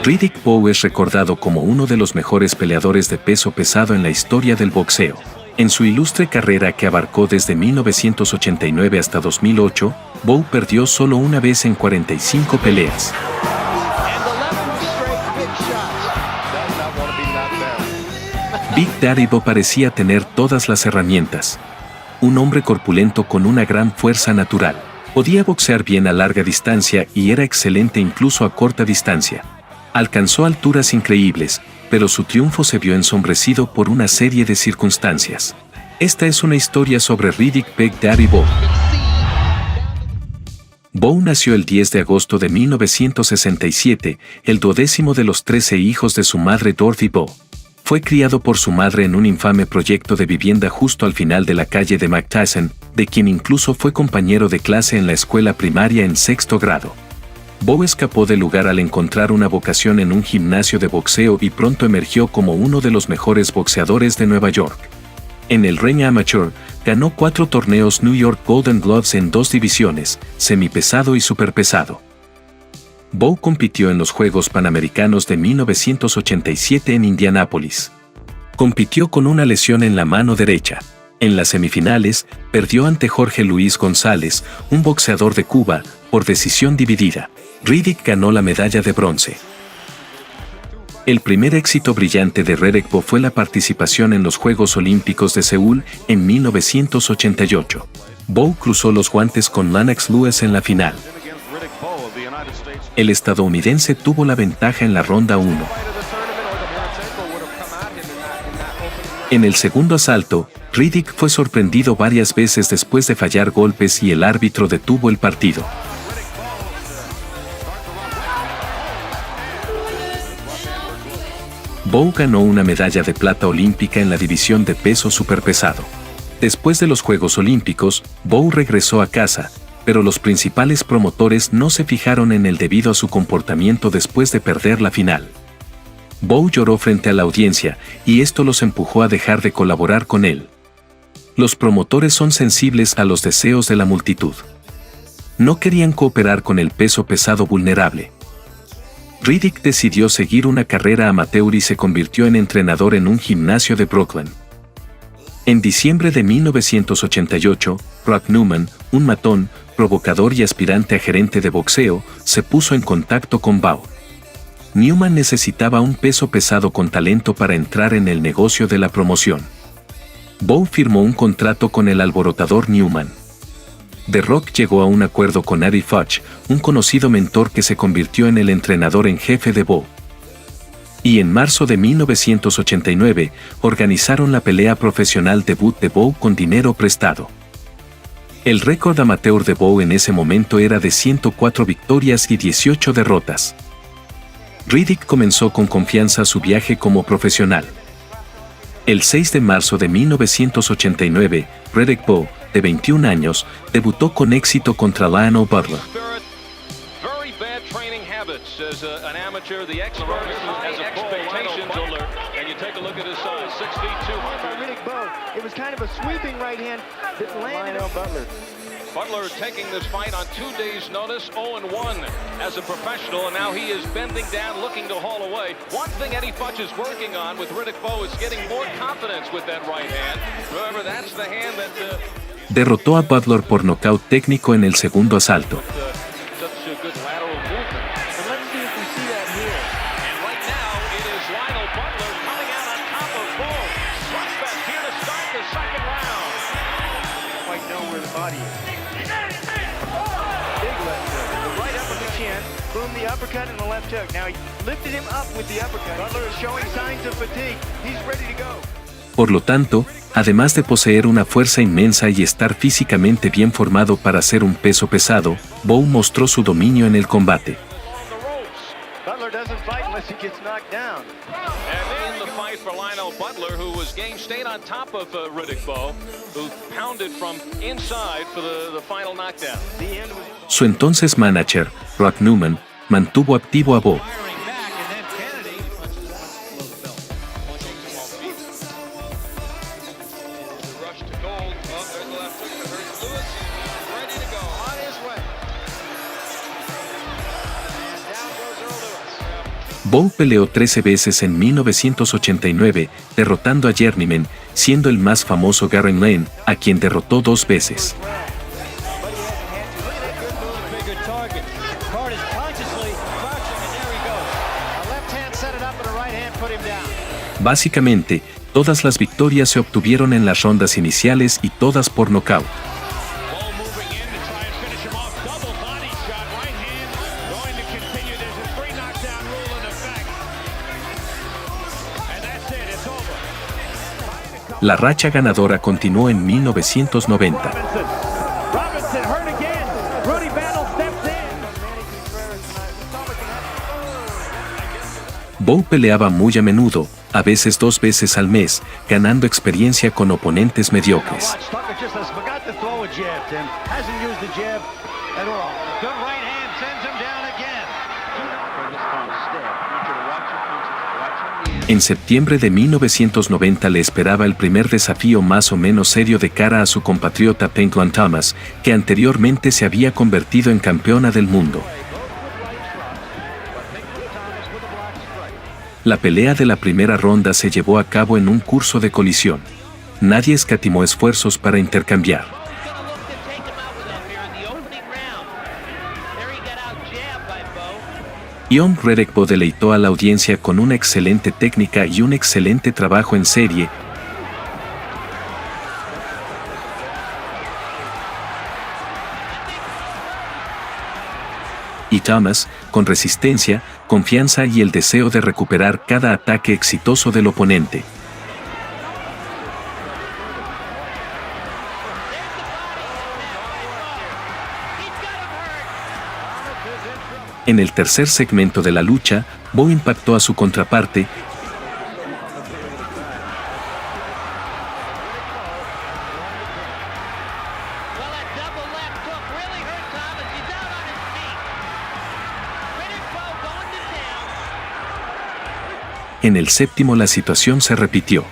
Riddick Bowe es recordado como uno de los mejores peleadores de peso pesado en la historia del boxeo. En su ilustre carrera que abarcó desde 1989 hasta 2008, Bowe perdió solo una vez en 45 peleas. Big Daddy Bowe parecía tener todas las herramientas. Un hombre corpulento con una gran fuerza natural. Podía boxear bien a larga distancia y era excelente incluso a corta distancia. Alcanzó alturas increíbles, pero su triunfo se vio ensombrecido por una serie de circunstancias. Esta es una historia sobre Riddick Big Daddy Bowe. Bowe nació el 10 de agosto de 1967, el 12º de los 13 hijos de su madre Dorothy Bowe. Fue criado por su madre en un infame proyecto de vivienda justo al final de la calle de McTyson, de quien incluso fue compañero de clase en la escuela primaria en 6º grado. Bowe escapó del lugar al encontrar una vocación en un gimnasio de boxeo y pronto emergió como uno de los mejores boxeadores de Nueva York. En el ring amateur, ganó 4 torneos New York Golden Gloves en 2 divisiones, semipesado y superpesado. Bowe compitió en los Juegos Panamericanos de 1987 en Indianápolis. Compitió con una lesión en la mano derecha. En las semifinales, perdió ante Jorge Luis González, un boxeador de Cuba, por decisión dividida. Riddick ganó la medalla de bronce. El primer éxito brillante de Riddick Bowe fue la participación en los Juegos Olímpicos de Seúl en 1988. Bowe cruzó los guantes con Lennox Lewis en la final. El estadounidense tuvo la ventaja en la ronda 1. En el segundo asalto, Riddick fue sorprendido varias veces después de fallar golpes y el árbitro detuvo el partido. Bowe ganó una medalla de plata olímpica en la división de peso superpesado. Después de los Juegos Olímpicos, Bowe regresó a casa, pero los principales promotores no se fijaron en él debido a su comportamiento después de perder la final. Bowe lloró frente a la audiencia, y esto los empujó a dejar de colaborar con él. Los promotores son sensibles a los deseos de la multitud. No querían cooperar con el peso pesado vulnerable. Riddick decidió seguir una carrera amateur y se convirtió en entrenador en un gimnasio de Brooklyn. En diciembre de 1988, Rock Newman, un matón, provocador y aspirante a gerente de boxeo, se puso en contacto con Bowe. Newman necesitaba un peso pesado con talento para entrar en el negocio de la promoción. Bowe firmó un contrato con el alborotador Newman. The Rock llegó a un acuerdo con Eddie Futch, un conocido mentor que se convirtió en el entrenador en jefe de Bowe. Y en marzo de 1989, organizaron la pelea profesional debut de Bowe con dinero prestado. El récord amateur de Bowe en ese momento era de 104 victorias y 18 derrotas. Riddick comenzó con confianza su viaje como profesional. El 6 de marzo de 1989, Riddick Bowe, de 21 años, debutó con éxito contra Lionel Butler. Butler taking this fight on 2 days' notice, 0-1 as a professional, and now he is bending down, looking to haul away. One thing Eddie Futch is working on with Riddick Bowe is getting more confidence with that right hand. Remember, that's the hand that... Derrotó a Butler por nocaut técnico en el segundo asalto. Boom, the uppercut and the left hook. Now he lifted him up with the uppercut. Butler is showing signs of fatigue. He's ready to go. Por lo tanto, además de poseer una fuerza inmensa y estar físicamente bien formado para ser un peso pesado, Bowe mostró su dominio en el combate. Butler doesn't fight unless he gets knocked down. And in the fight for Lionel Butler, who was game stayed on top of Riddick Bowe, who pounded from inside for the final knockdown. Su entonces manager, Rock Newman, mantuvo activo a Bowe. Bowe peleó 13 veces en 1989, derrotando a Journeyman, siendo el más famoso Garen Lane, a quien derrotó 2 veces. Básicamente, todas las victorias se obtuvieron en las rondas iniciales y todas por nocaut. La racha ganadora continuó en 1990. Bowe peleaba muy a menudo, a veces 2 veces al mes, ganando experiencia con oponentes mediocres. En septiembre de 1990 le esperaba el primer desafío más o menos serio de cara a su compatriota Penguin Thomas, que anteriormente se había convertido en campeona del mundo. La pelea de la primera ronda se llevó a cabo en un curso de colisión. Nadie escatimó esfuerzos para intercambiar. Ion Redekpo deleitó a la audiencia con una excelente técnica y un excelente trabajo en serie. Y Thomas, con resistencia, confianza y el deseo de recuperar cada ataque exitoso del oponente. En el tercer segmento de la lucha, Bowe impactó a su contraparte. En el séptimo la situación se repitió.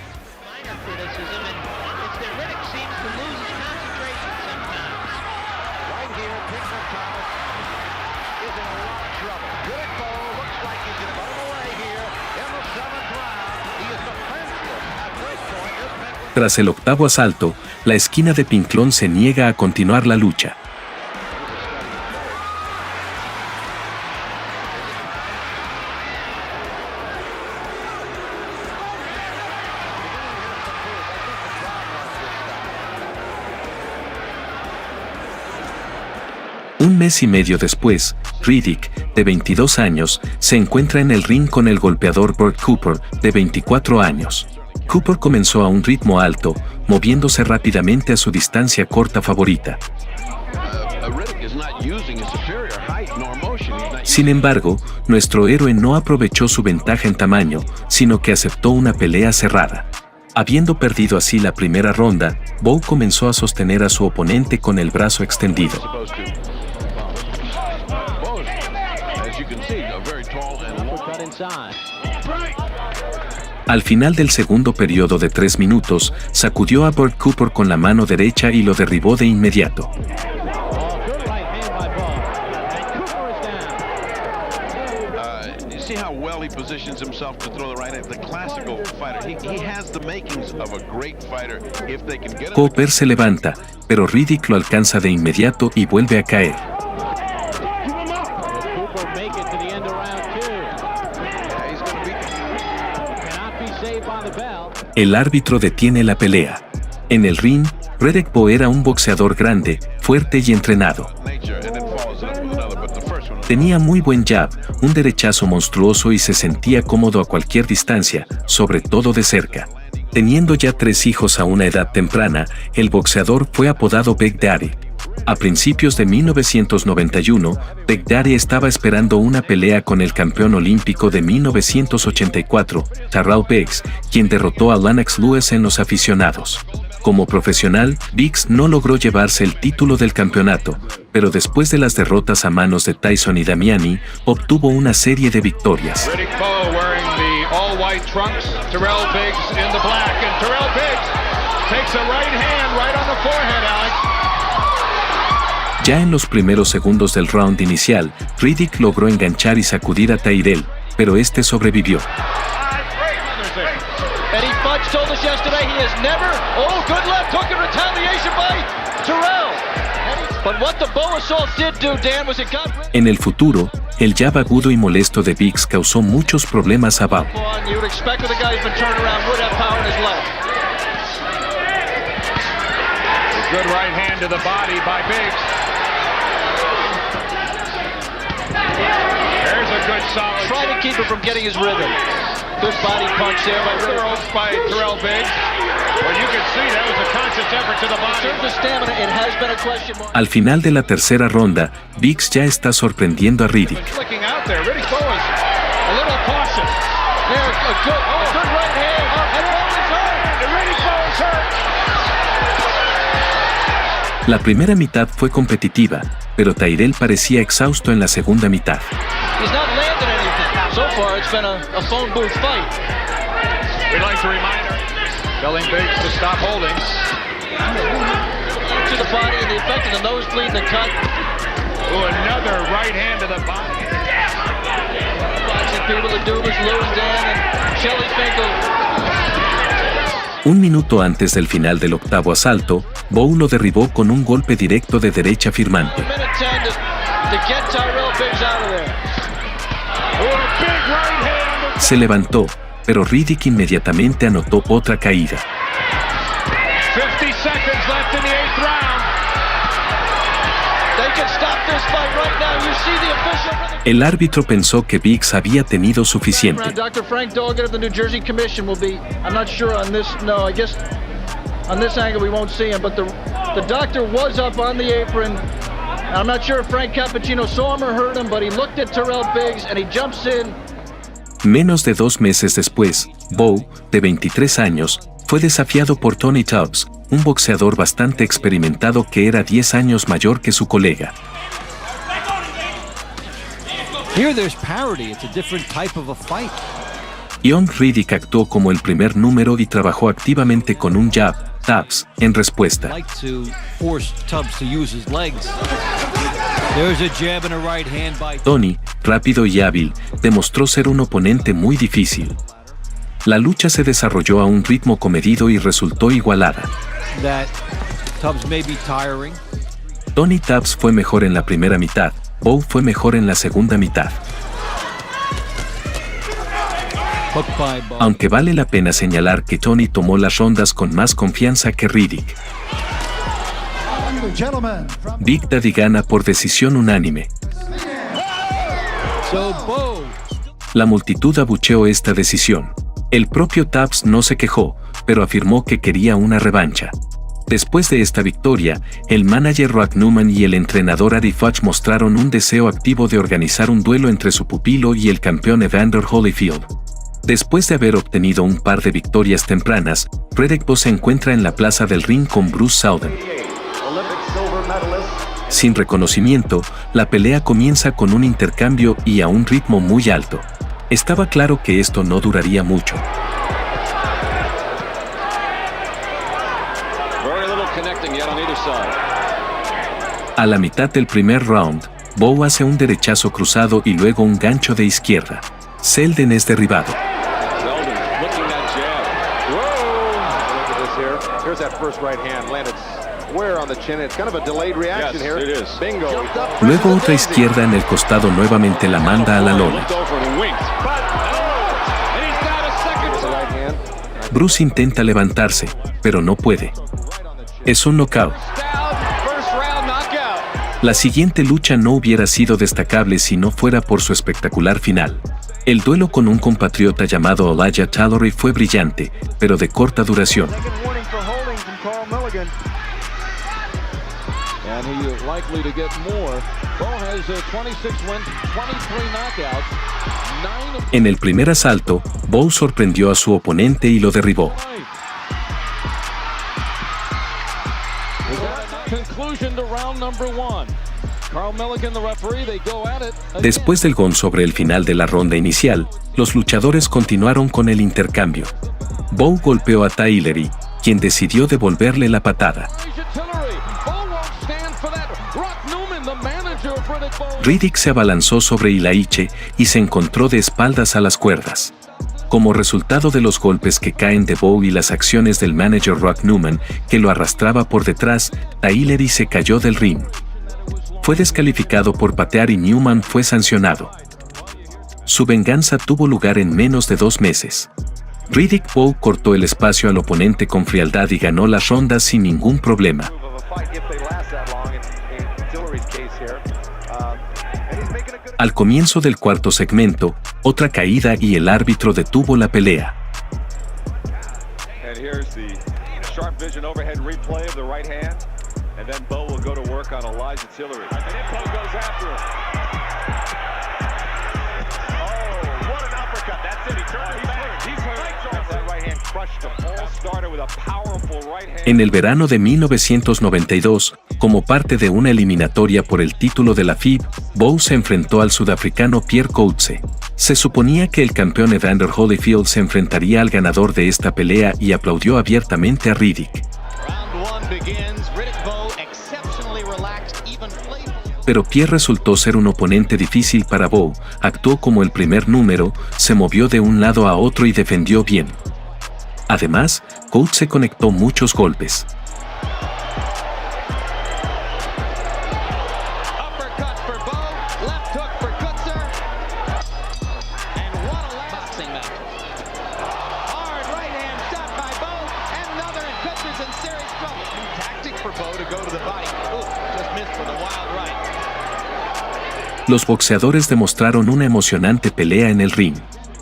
Tras el octavo asalto, la esquina de Pinklon se niega a continuar la lucha. Un mes y medio después, Riddick, de 22 años, se encuentra en el ring con el golpeador Burt Cooper, de 24 años. Cooper comenzó a un ritmo alto, moviéndose rápidamente a su distancia corta favorita. Sin embargo, nuestro héroe no aprovechó su ventaja en tamaño, sino que aceptó una pelea cerrada. Habiendo perdido así la primera ronda, Bowe comenzó a sostener a su oponente con el brazo extendido. Al final del segundo periodo de 3 minutos, sacudió a Burt Cooper con la mano derecha y lo derribó de inmediato. Cooper se levanta, pero Riddick lo alcanza de inmediato y vuelve a caer. El árbitro detiene la pelea. En el ring, Redekpo era un boxeador grande, fuerte y entrenado. Tenía muy buen jab, un derechazo monstruoso y se sentía cómodo a cualquier distancia, sobre todo de cerca. Teniendo ya 3 hijos a una edad temprana, el boxeador fue apodado Big Daddy. A principios de 1991, Big Daddy estaba esperando una pelea con el campeón olímpico de 1984, Terrell Biggs, quien derrotó a Lennox Lewis en los aficionados. Como profesional, Biggs no logró llevarse el título del campeonato, pero después de las derrotas a manos de Tyson y Damiani, obtuvo una serie de victorias. Ya en los primeros segundos del round inicial, Riddick logró enganchar y sacudir a Tyrell, pero este sobrevivió. Eddie Fudge told us yesterday he has never, good left hook and retaliation by Terrell. But what the bow assault did do, Dan, was it got rid. En el futuro, el jab agudo y molesto de Biggs causó muchos problemas a Bow. You would expect with a guy who's been turned around would have power in his left. A good right hand to the body by Biggs. There's a good solid. Try to keep him from getting his rhythm. Good body punch there by Terrell Biggs. Well, you can see that was a conscious effort to the body. In terms of stamina, it has been a question mark. Al final de la tercera ronda, Biggs ya está sorprendiendo a Riddick. Flicking out there. Riddick Bowe is a little cautious. There's a good right hand. And Bowe is hurt. And Riddick Bowe is hurt. La primera mitad fue competitiva, pero Tyrell parecía exhausto en la segunda mitad. He's not landed anything. So far, it's been a phone booth fight. We'd like to remind her, telling Biggs to stop holding. To the body and the effect of the nosebleed and the cut. Ooh, another right hand to the body. Boxing people to do was lose Dan and Shelly Finkel. Un minuto antes del final del octavo asalto, Bowe lo derribó con un golpe directo de derecha firmante. Minute 10 to get Tyrell Biggs out of there. Se levantó, pero Riddick inmediatamente anotó otra caída. 50 seconds left in the 8th round. They can stop this fight right now. You see the official. El árbitro pensó que Biggs había tenido suficiente. Dr. Frank Doggett of the New Jersey Commission will be, I'm not sure on this, no, I guess on this angle we won't see him, but the doctor was up on the apron. I'm not sure if Frank Cappuccino saw him or heard him, but he looked at Terrell Biggs and he jumps in. Menos de 2 meses después, Bowe, de 23 años, fue desafiado por Tony Tubbs, un boxeador bastante experimentado que era 10 años mayor que su colega. Here there's parity, it's a different type of a fight. Ion Riddick actuó como el primer número y trabajó activamente con un jab, Tubbs, en respuesta. Like to force Tubbs to use his legs. There's a jab and a right hand by Tony, rápido y hábil, demostró ser un oponente muy difícil. La lucha se desarrolló a un ritmo comedido y resultó igualada. that Tubbs may be tiring. Tony Tubbs fue mejor en la primera mitad, Bowe fue mejor en la segunda mitad. Hooked by Bowe. Aunque vale la pena señalar que Tony tomó las rondas con más confianza que Riddick. Big Daddy gana por decisión unánime. So Bowe. La multitud abucheó esta decisión. El propio Tubbs no se quejó, pero afirmó que quería una revancha. Después de esta victoria, el manager Rock Newman y el entrenador Eddie Fudge mostraron un deseo activo de organizar un duelo entre su pupilo y el campeón Evander Holyfield. Después de haber obtenido un par de victorias tempranas, Riddick Bowe se encuentra en la plaza del ring con Bruce Seldon. Sin reconocimiento, la pelea comienza con un intercambio y a un ritmo muy alto. Estaba claro que esto no duraría mucho. A la mitad del primer round, Bowe hace un derechazo cruzado y luego un gancho de izquierda. Seldon es derribado. Luego otra izquierda en el costado nuevamente la manda a la lona. Bruce intenta levantarse, pero no puede. Es un knockout. La siguiente lucha no hubiera sido destacable si no fuera por su espectacular final. El duelo con un compatriota llamado Elijah Tallery fue brillante, pero de corta duración. En el primer asalto, Bowe sorprendió a su oponente y lo derribó. Después del gong sobre el final de la ronda inicial, los luchadores continuaron con el intercambio. Bowe golpeó a Tallery, quien decidió devolverle la patada. Riddick se abalanzó sobre Ilaiche y se encontró de espaldas a las cuerdas. Como resultado de los golpes que caen de Bowe y las acciones del manager Rock Newman, que lo arrastraba por detrás, Taileri se cayó del ring. Fue descalificado por patear y Newman fue sancionado. Su venganza tuvo lugar en menos de 2 meses. Riddick Bowe cortó el espacio al oponente con frialdad y ganó las rondas sin ningún problema. Al comienzo del cuarto segmento, otra caída y el árbitro detuvo la pelea. En el verano de 1992, como parte de una eliminatoria por el título de la FIB, Bowe se enfrentó al sudafricano Pierre Coetzee. Se suponía que el campeón Evander Holyfield se enfrentaría al ganador de esta pelea y aplaudió abiertamente a Riddick. Pero Pierre resultó ser un oponente difícil para Bowe, actuó como el primer número, se movió de un lado a otro y defendió bien. Además, Coetzee conectó muchos golpes. Los boxeadores demostraron una emocionante pelea en el ring.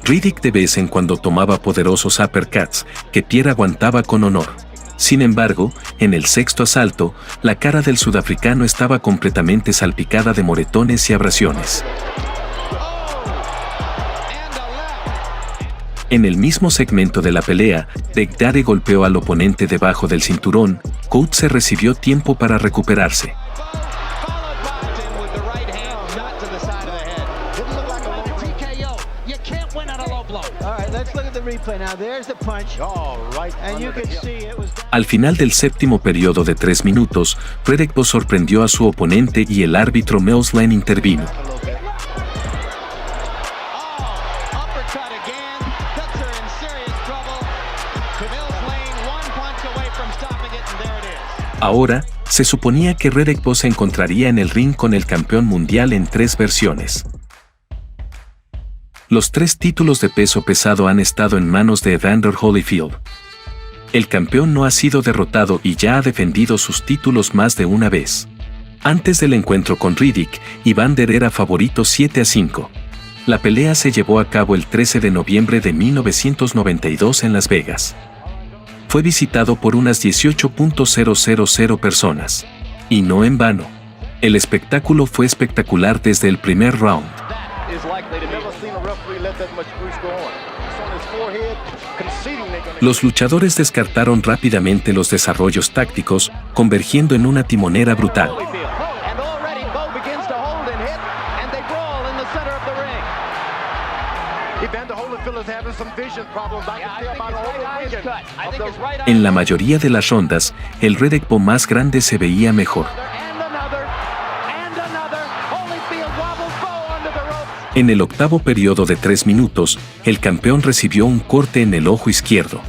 Riddick de vez en cuando tomaba poderosos uppercuts, que Pierre aguantaba con honor. Sin embargo, en el sexto asalto, la cara del sudafricano estaba completamente salpicada de moretones y abrasiones. En el mismo segmento de la pelea, Degdare golpeó al oponente debajo del cinturón. Coetzee recibió tiempo para recuperarse. Al final del séptimo periodo de 3 minutos, Riddick Bowe sorprendió a su oponente y el árbitro Mills Lane intervino. Ahora, se suponía que Riddick Bowe se encontraría en el ring con el campeón mundial en 3 versiones. Los 3 títulos de peso pesado han estado en manos de Evander Holyfield. El campeón no ha sido derrotado y ya ha defendido sus títulos más de una vez. Antes del encuentro con Riddick, Evander era favorito 7-5. La pelea se llevó a cabo el 13 de noviembre de 1992 en Las Vegas. Fue visitado por unas 18.000 personas. Y no en vano. El espectáculo fue espectacular desde el primer round. Los luchadores descartaron rápidamente los desarrollos tácticos, convergiendo en una timonera brutal. En la mayoría de las rondas, el Riddick Bowe más grande se veía mejor. En el octavo periodo de 3 minutos, el campeón recibió un corte en el ojo izquierdo.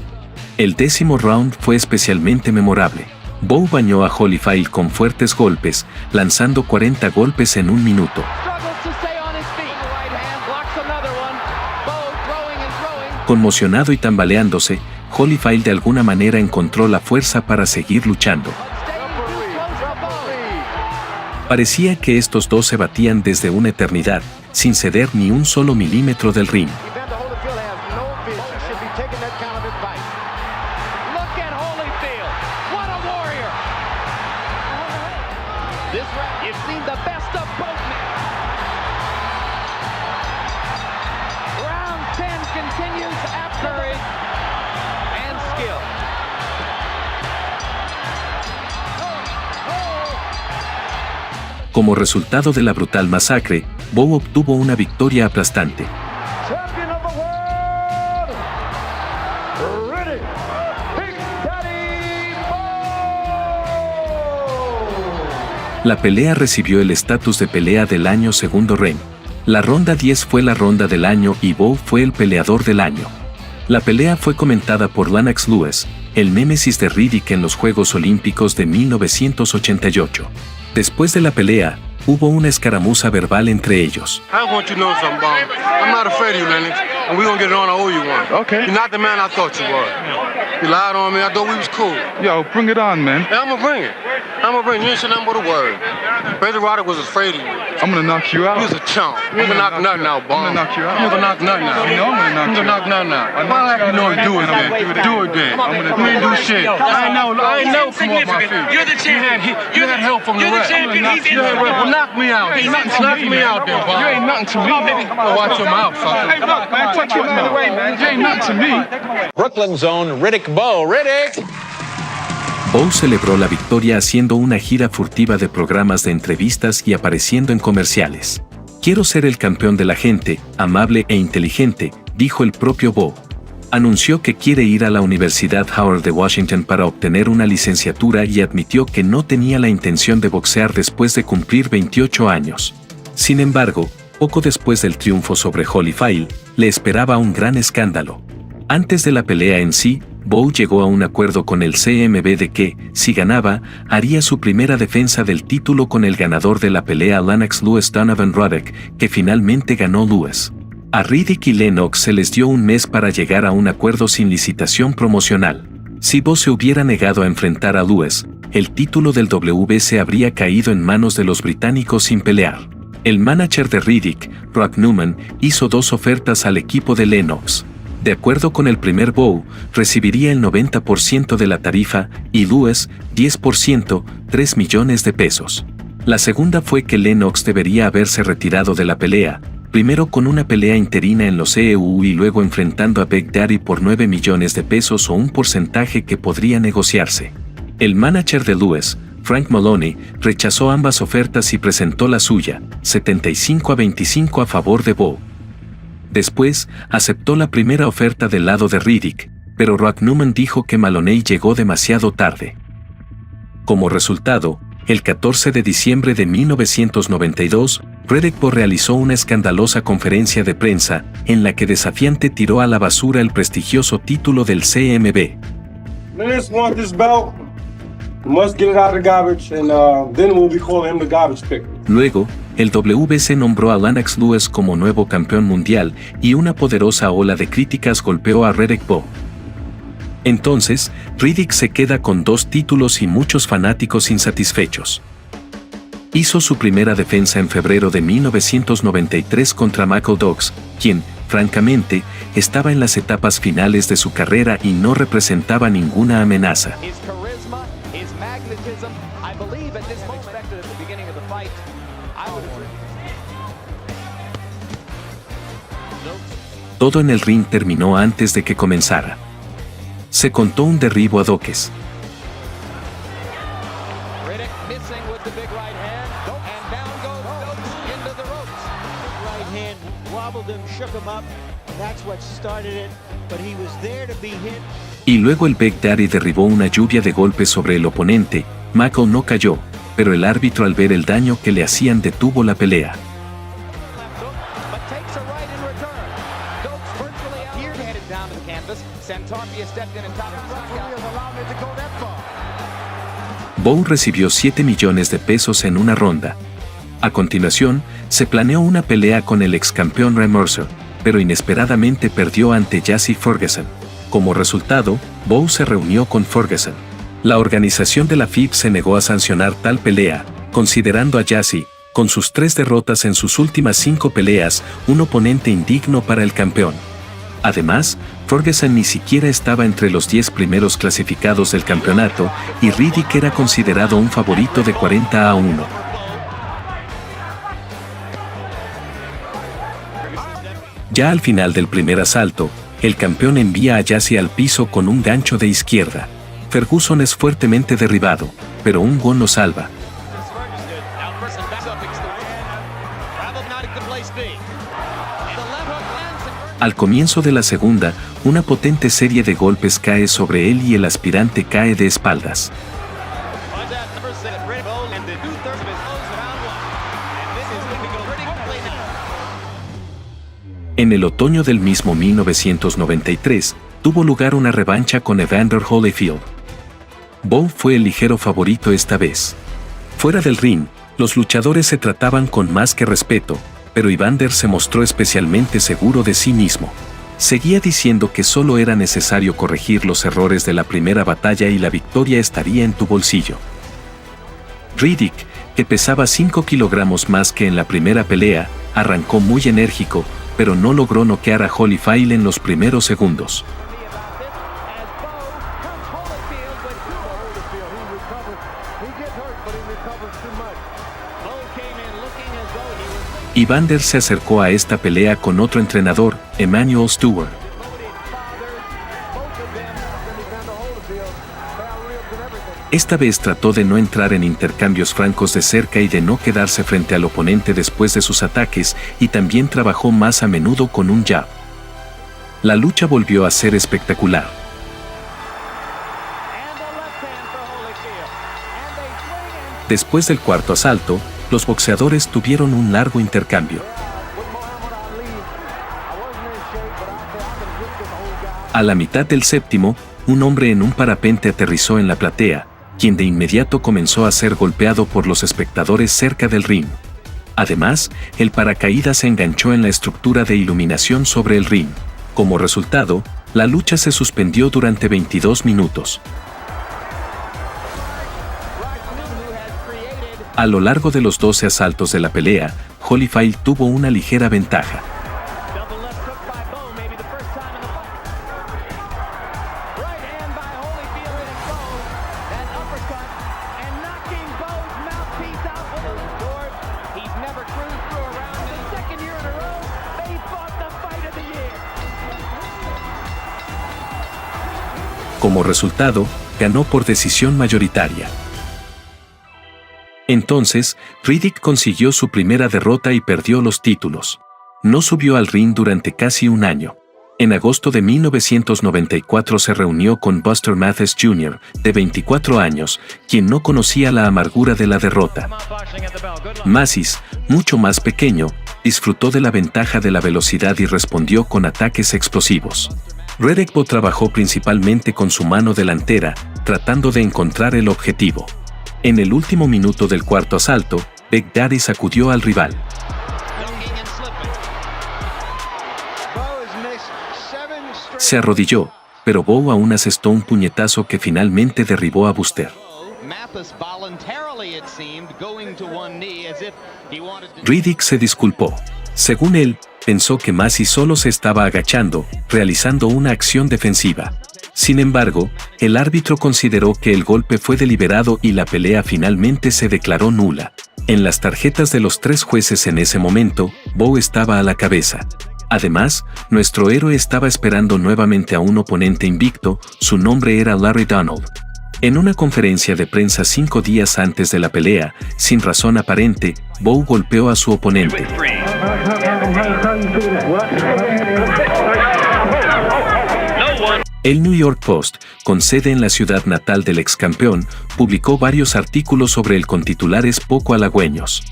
El 10º round fue especialmente memorable. Bowe bañó a Holyfield con fuertes golpes, lanzando 40 golpes en 1 minuto. Conmocionado y tambaleándose, Holyfield de alguna manera encontró la fuerza para seguir luchando. Parecía que estos dos se batían desde una eternidad, sin ceder ni un solo milímetro del ring. Como resultado de la brutal masacre, Bowe obtuvo una victoria aplastante. La pelea recibió el estatus de pelea del año segundo round. La ronda 10 fue la ronda del año y Bowe fue el peleador del año. La pelea fue comentada por Lennox Lewis, el némesis de Riddick en los Juegos Olímpicos de 1988. Después de la pelea, hubo una escaramuza verbal entre ellos. I want you to know something, Bob. I'm not afraid of you, Lennox, and we're gonna get it on. I owe you one. Okay. You're not the man I thought you were. You lied on me. I thought we was cool. Yo, bring it on, man. Yeah, I'm gonna bring it. You ain't said nothing but a word. Freddie Roddick was afraid of you. I'm gonna knock you out. You was a chump. You gonna knock nothing out, Bob. I'm gonna knock you out. You gonna knock nothing out. You know I'm gonna knock you out. Nothing out. I know Why you know you do it then? Do it then. You ain't do shit. I ain't never come off my feet. You're the champion. You had help from the You're the ref. champion. He's You had help. Well, knock me out. Knock me out then, Bob. You ain't nothing to me. Watch your mouth, sucker. Hey, look, man, touch your mouth. You ain't nothing to me. Brooklyn's own Riddick Bowe. Riddick! Bowe celebró la victoria haciendo una gira furtiva de programas de entrevistas y apareciendo en comerciales. Quiero ser el campeón de la gente, amable e inteligente, dijo el propio Bowe. Anunció que quiere ir a la Universidad Howard de Washington para obtener una licenciatura y admitió que no tenía la intención de boxear después de cumplir 28 años. Sin embargo, poco después del triunfo sobre Holyfield, le esperaba un gran escándalo. Antes de la pelea en sí, Bowe llegó a un acuerdo con el CMB de que, si ganaba, haría su primera defensa del título con el ganador de la pelea Lennox Lewis Donovan Roddick, que finalmente ganó Lewis. A Riddick y Lennox se les dio un mes para llegar a un acuerdo sin licitación promocional. Si Bowe se hubiera negado a enfrentar a Lewis, el título del WBC habría caído en manos de los británicos sin pelear. El manager de Riddick, Rock Newman, hizo 2 ofertas al equipo de Lennox. De acuerdo con el primer Bowe, recibiría el 90% de la tarifa y Lewis, 10%, $3 millones. La segunda fue que Lennox debería haberse retirado de la pelea, primero con una pelea interina en los EU y luego enfrentando a Big Daddy por $9 millones o un porcentaje que podría negociarse. El manager de Lewis, Frank Maloney, rechazó ambas ofertas y presentó la suya, 75-25 a favor de Bowe. Después, aceptó la primera oferta del lado de Riddick, pero Rock Newman dijo que Maloney llegó demasiado tarde. Como resultado, el 14 de diciembre de 1992, Riddick realizó una escandalosa conferencia de prensa, en la que desafiante tiró a la basura el prestigioso título del CMB. Lennox wants this belt. Must get it out of the garbage, and then we'll be calling him the garbage picker. Luego, el WBC nombró a Lennox Lewis como nuevo campeón mundial y una poderosa ola de críticas golpeó a Riddick Bowe. Entonces, Riddick se queda con 2 títulos y muchos fanáticos insatisfechos. Hizo su primera defensa en febrero de 1993 contra Michael Douglas, quien, francamente, estaba en las etapas finales de su carrera y no representaba ninguna amenaza. Todo en el ring terminó antes de que comenzara. Se contó un derribo a Douglas. Y luego el Big Daddy derribó una lluvia de golpes sobre el oponente. Michael no cayó, pero el árbitro al ver el daño que le hacían detuvo la pelea. Bowe recibió $7 millones en una ronda. A continuación, se planeó una pelea con el ex campeón Ray Mercer, pero inesperadamente perdió ante Jesse Ferguson. Como resultado, Bowe se reunió con Ferguson. La organización de la FIB se negó a sancionar tal pelea, considerando a Jesse, con sus 3 derrotas en sus últimas 5 peleas, un oponente indigno para el campeón. Además, Ferguson ni siquiera estaba entre los 10 primeros clasificados del campeonato y Riddick era considerado un favorito de 40-1. Ya al final del primer asalto, el campeón envía a Jesse al piso con un gancho de izquierda. Ferguson es fuertemente derribado, pero un gol lo salva. Al comienzo de la segunda, una potente serie de golpes cae sobre él y el aspirante cae de espaldas. En el otoño del mismo 1993, tuvo lugar una revancha con Evander Holyfield. Bowe fue el ligero favorito esta vez. Fuera del ring, los luchadores se trataban con más que respeto, pero Evander se mostró especialmente seguro de sí mismo. Seguía diciendo que solo era necesario corregir los errores de la primera batalla y la victoria estaría en tu bolsillo. Riddick, que pesaba 5 kilogramos más que en la primera pelea, arrancó muy enérgico, pero no logró noquear a Holyfield en los primeros segundos. Evander se acercó a esta pelea con otro entrenador, Emanuel Stewart. Esta vez trató de no entrar en intercambios francos de cerca y de no quedarse frente al oponente después de sus ataques, y también trabajó más a menudo con un jab. La lucha volvió a ser espectacular. Después del cuarto asalto, los boxeadores tuvieron un largo intercambio. A la mitad del séptimo, un hombre en un parapente aterrizó en la platea, quien de inmediato comenzó a ser golpeado por los espectadores cerca del ring. Además, el paracaídas se enganchó en la estructura de iluminación sobre el ring. Como resultado, la lucha se suspendió durante 22 minutos. A lo largo de los 12 asaltos de la pelea, Holyfield tuvo una ligera ventaja. Como resultado, ganó por decisión mayoritaria. Entonces, Riddick consiguió su primera derrota y perdió los títulos. No subió al ring durante casi un año. En agosto de 1994 se reunió con Buster Mathis Jr., de 24 años, quien no conocía la amargura de la derrota. Mathis, mucho más pequeño, disfrutó de la ventaja de la velocidad y respondió con ataques explosivos. Riddick trabajó principalmente con su mano delantera, tratando de encontrar el objetivo. En el último minuto del cuarto asalto, Big Daddy sacudió al rival. Se arrodilló, pero Bowe aún asestó un puñetazo que finalmente derribó a Buster. Riddick se disculpó. Según él, pensó que Mathis solo se estaba agachando, realizando una acción defensiva. Sin embargo, el árbitro consideró que el golpe fue deliberado y la pelea finalmente se declaró nula. En las tarjetas de los 3 jueces en ese momento, Bowe estaba a la cabeza. Además, nuestro héroe estaba esperando nuevamente a un oponente invicto, su nombre era Larry Donald. En una conferencia de prensa 5 días antes de la pelea, sin razón aparente, Bowe golpeó a su oponente. El New York Post, con sede en la ciudad natal del ex campeón, publicó varios artículos sobre él con titulares poco halagüeños.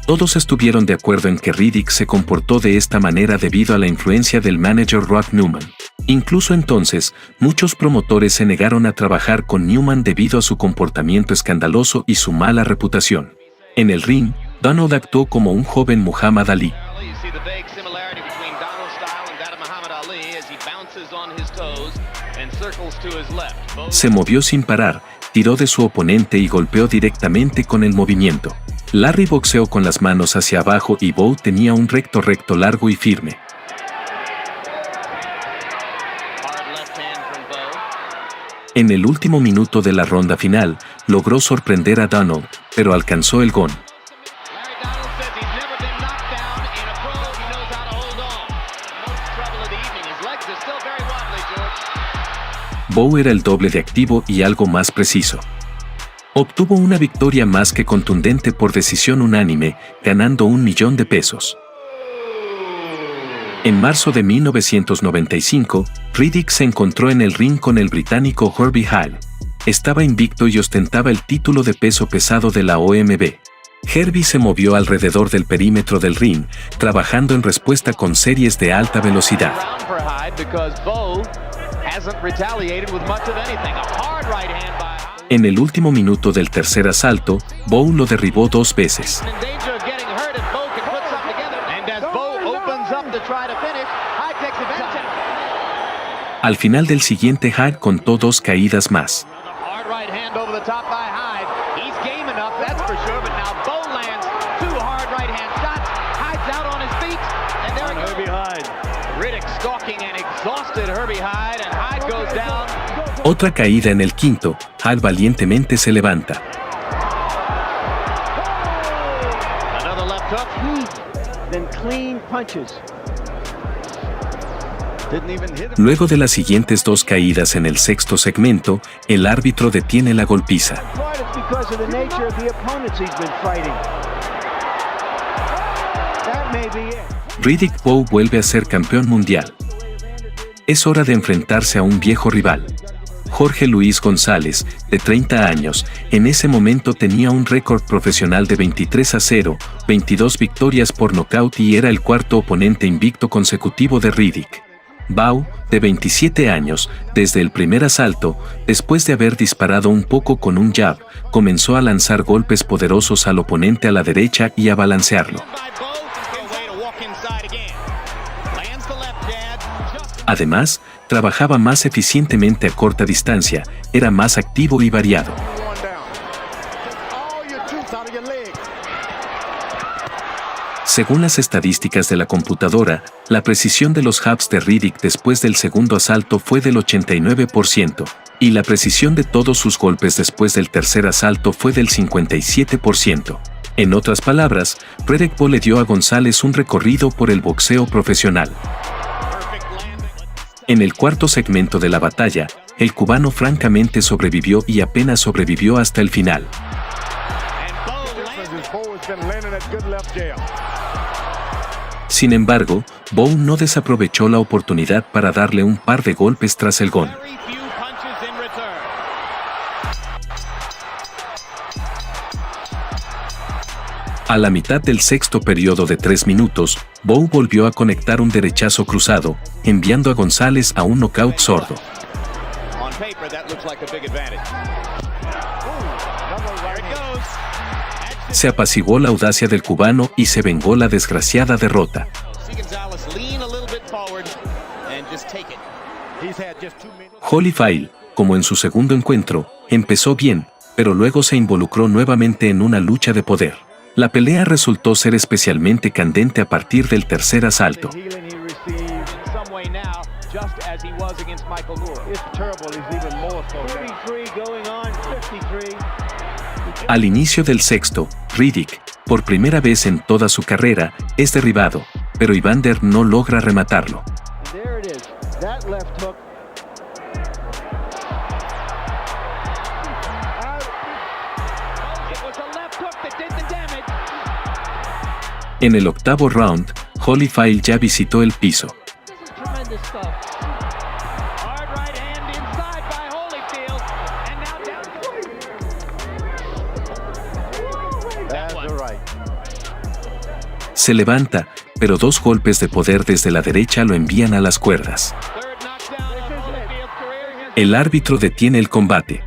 Todos estuvieron de acuerdo en que Riddick se comportó de esta manera debido a la influencia del manager Rock Newman. Incluso entonces, muchos promotores se negaron a trabajar con Newman debido a su comportamiento escandaloso y su mala reputación. En el ring, Donald actuó como un joven Muhammad Ali. Se movió sin parar, tiró de su oponente y golpeó directamente con el movimiento. Larry boxeó con las manos hacia abajo y Bowe tenía un recto largo y firme. En el último minuto de la ronda final, logró sorprender a Donald, pero alcanzó el gong. Bowe era el doble de activo y algo más preciso. Obtuvo una victoria más que contundente por decisión unánime, ganando $1 millón. En marzo de 1995, Riddick se encontró en el ring con el británico Herbie Hall. Estaba invicto y ostentaba el título de peso pesado de la OMB. Herbie se movió alrededor del perímetro del ring, trabajando en respuesta con series de alta velocidad. En el último minuto del tercer asalto, Bowe lo derribó 2 veces. Al final del siguiente Hyde contó 2 caídas más. Otra caída en el quinto, Hyde valientemente se levanta. Luego de las siguientes 2 caídas en el sexto segmento, el árbitro detiene la golpiza. Riddick Bowe vuelve a ser campeón mundial. Es hora de enfrentarse a un viejo rival. Jorge Luis González, de 30 años, en ese momento tenía un récord profesional de 23-0, 22 victorias por nocaut y era el cuarto oponente invicto consecutivo de Riddick. Bowe, de 27 años, desde el primer asalto, después de haber disparado un poco con un jab, comenzó a lanzar golpes poderosos al oponente a la derecha y a balancearlo. Además, trabajaba más eficientemente a corta distancia, era más activo y variado. Según las estadísticas de la computadora, la precisión de los jabs de Riddick después del segundo asalto fue del 89%, y la precisión de todos sus golpes después del tercer asalto fue del 57%. En otras palabras, Riddick Bowe le dio a González un recorrido por el boxeo profesional. En el cuarto segmento de la batalla, el cubano francamente sobrevivió y apenas sobrevivió hasta el final. Sin embargo, Bowe no desaprovechó la oportunidad para darle un par de golpes tras el gong. A la mitad del sexto periodo de 3 minutos, Bowe volvió a conectar un derechazo cruzado, enviando a González a un nocaut sordo. Se apaciguó la audacia del cubano y se vengó la desgraciada derrota. Holyfield, como en su segundo encuentro, empezó bien, pero luego se involucró nuevamente en una lucha de poder. La pelea resultó ser especialmente candente a partir del tercer asalto. Al inicio del sexto, Riddick, por primera vez en toda su carrera, es derribado, pero Evander no logra rematarlo. En el octavo round, Holyfield ya visitó el piso. Se levanta, pero 2 golpes de poder desde la derecha lo envían a las cuerdas. El árbitro detiene el combate.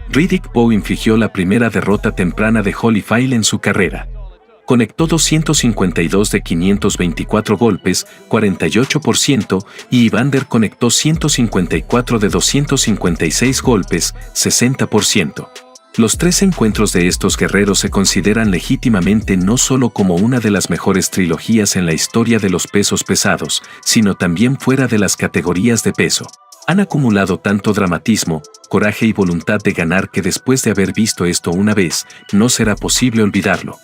Riddick Bowe infligió la primera derrota temprana de Holyfield en su carrera. Conectó 252 de 524 golpes, 48%, y Evander conectó 154 de 256 golpes, 60%. Los 3 encuentros de estos guerreros se consideran legítimamente no solo como una de las mejores trilogías en la historia de los pesos pesados, sino también fuera de las categorías de peso. Han acumulado tanto dramatismo, coraje y voluntad de ganar que después de haber visto esto una vez, no será posible olvidarlo.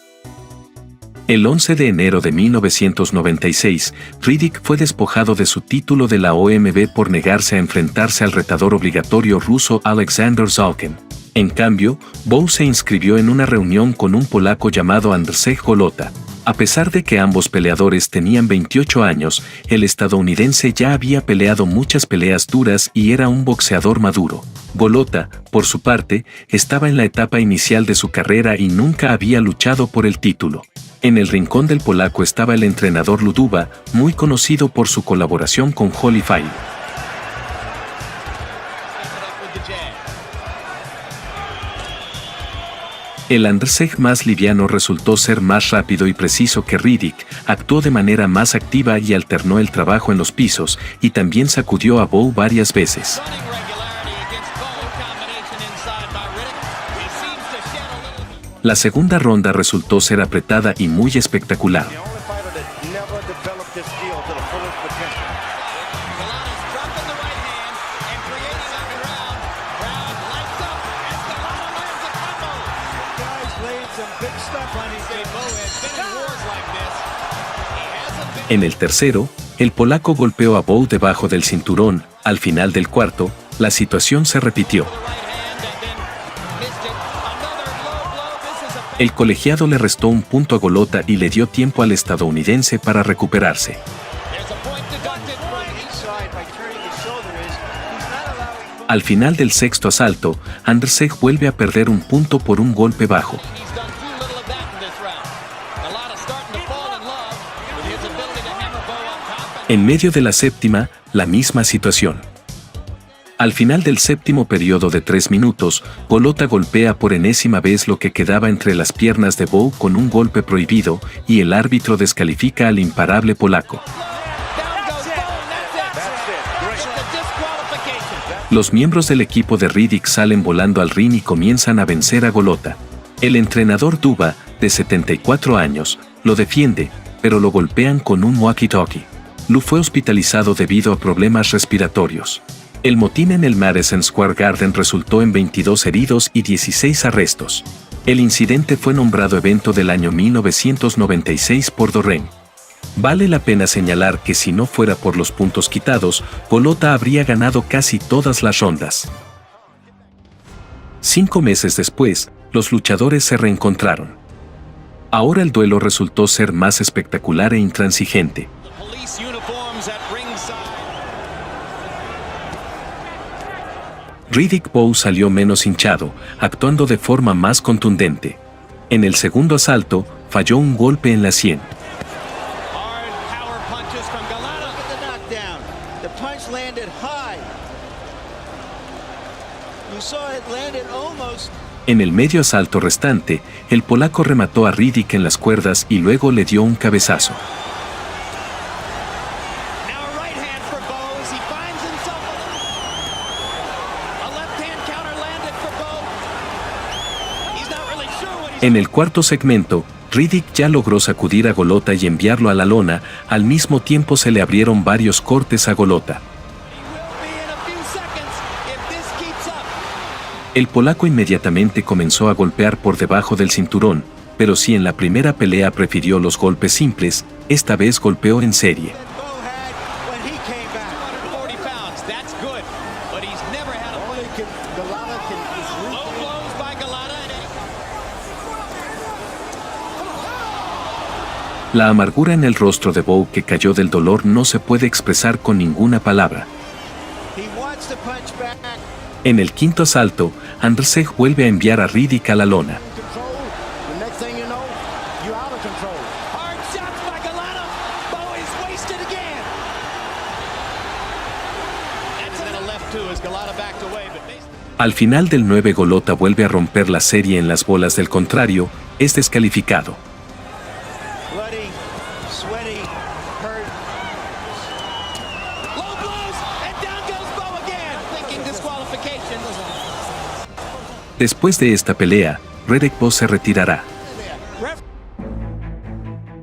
El 11 de enero de 1996, Riddick fue despojado de su título de la OMB por negarse a enfrentarse al retador obligatorio ruso Alexander Zalkin. En cambio, Bowe se inscribió en una reunión con un polaco llamado Andrzej Golota. A pesar de que ambos peleadores tenían 28 años, el estadounidense ya había peleado muchas peleas duras y era un boxeador maduro. Golota, por su parte, estaba en la etapa inicial de su carrera y nunca había luchado por el título. En el rincón del polaco estaba el entrenador Luduba, muy conocido por su colaboración con Holyfield. El underseg más liviano resultó ser más rápido y preciso que Riddick, actuó de manera más activa y alternó el trabajo en los pisos, y también sacudió a Bowe varias veces. La segunda ronda resultó ser apretada y muy espectacular. En el tercero, el polaco golpeó a Bowe debajo del cinturón. Al final del cuarto, la situación se repitió. El colegiado le restó un punto a Golota y le dio tiempo al estadounidense para recuperarse. Al final del sexto asalto, underseg vuelve a perder un punto por un golpe bajo. En medio de la séptima, la misma situación. Al final del séptimo periodo de 3 minutos, Golota golpea por enésima vez lo que quedaba entre las piernas de Bowe con un golpe prohibido, y el árbitro descalifica al imparable polaco. Los miembros del equipo de Riddick salen volando al ring y comienzan a vencer a Golota. El entrenador Duba, de 74 años, lo defiende, pero lo golpean con un walkie-talkie. Lu fue hospitalizado debido a problemas respiratorios. El motín en el Madison Square Garden resultó en 22 heridos y 16 arrestos. El incidente fue nombrado evento del año 1996 por Dorren. Vale la pena señalar que si no fuera por los puntos quitados, Golota habría ganado casi todas las rondas. 5 meses después, los luchadores se reencontraron. Ahora el duelo resultó ser más espectacular e intransigente. Riddick Bowe salió menos hinchado, actuando de forma más contundente. En el segundo asalto, falló un golpe en la sien. En el medio asalto restante, el polaco remató a Riddick en las cuerdas y luego le dio un cabezazo. En el cuarto segmento, Riddick ya logró sacudir a Golota y enviarlo a la lona, al mismo tiempo se le abrieron varios cortes a Golota. El polaco inmediatamente comenzó a golpear por debajo del cinturón, pero si en la primera pelea prefirió los golpes simples, esta vez golpeó en serie. La amargura en el rostro de Bowe que cayó del dolor no se puede expresar con ninguna palabra. En el quinto asalto, underseg vuelve a enviar a Riddick a la lona. Al final del 9, Golota vuelve a romper la serie en las bolas del contrario, es descalificado. Después de esta pelea, Riddick Bowe se retirará.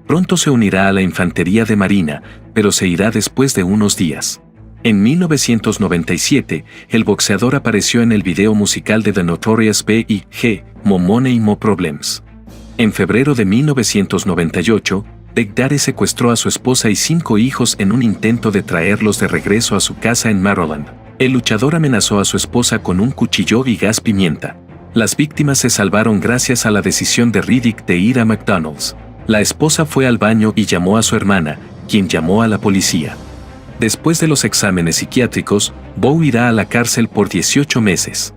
Pronto se unirá a la infantería de marina, pero se irá después de unos días. En 1997, el boxeador apareció en el video musical de The Notorious B.I.G., Mo Money Mo Problems. En febrero de 1998, Big Daddy secuestró a su esposa y 5 hijos en un intento de traerlos de regreso a su casa en Maryland. El luchador amenazó a su esposa con un cuchillo y gas pimienta. Las víctimas se salvaron gracias a la decisión de Riddick de ir a McDonald's. La esposa fue al baño y llamó a su hermana, quien llamó a la policía. Después de los exámenes psiquiátricos, Bowe irá a la cárcel por 18 meses.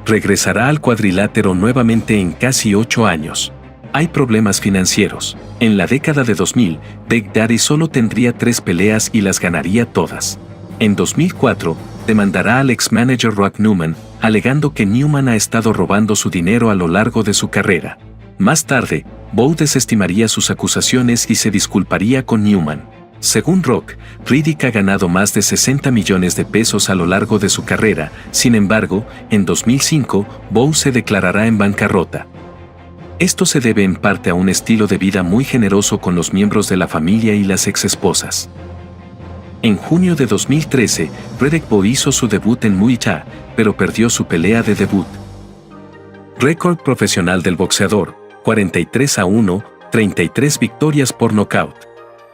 Regresará al cuadrilátero nuevamente en casi 8 años. Hay problemas financieros. En la década de 2000, Big Daddy solo tendría 3 peleas y las ganaría todas. En 2004, demandará al ex-manager Rock Newman, alegando que Newman ha estado robando su dinero a lo largo de su carrera. Más tarde, Bowe desestimaría sus acusaciones y se disculparía con Newman. Según Rock, Riddick ha ganado más de 60 millones de pesos a lo largo de su carrera. Sin embargo, en 2005, Bowe se declarará en bancarrota. Esto se debe en parte a un estilo de vida muy generoso con los miembros de la familia y las exesposas. En junio de 2013, Riddick Bowe hizo su debut en Muay Thai, pero perdió su pelea de debut. Récord profesional del boxeador: 43-1, 33 victorias por nocaut.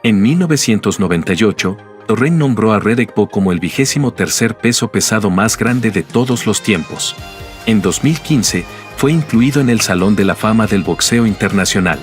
En 1998, Torren nombró a Riddick Bowe como el 23º peso pesado más grande de todos los tiempos. En 2015, fue incluido en el Salón de la Fama del Boxeo Internacional.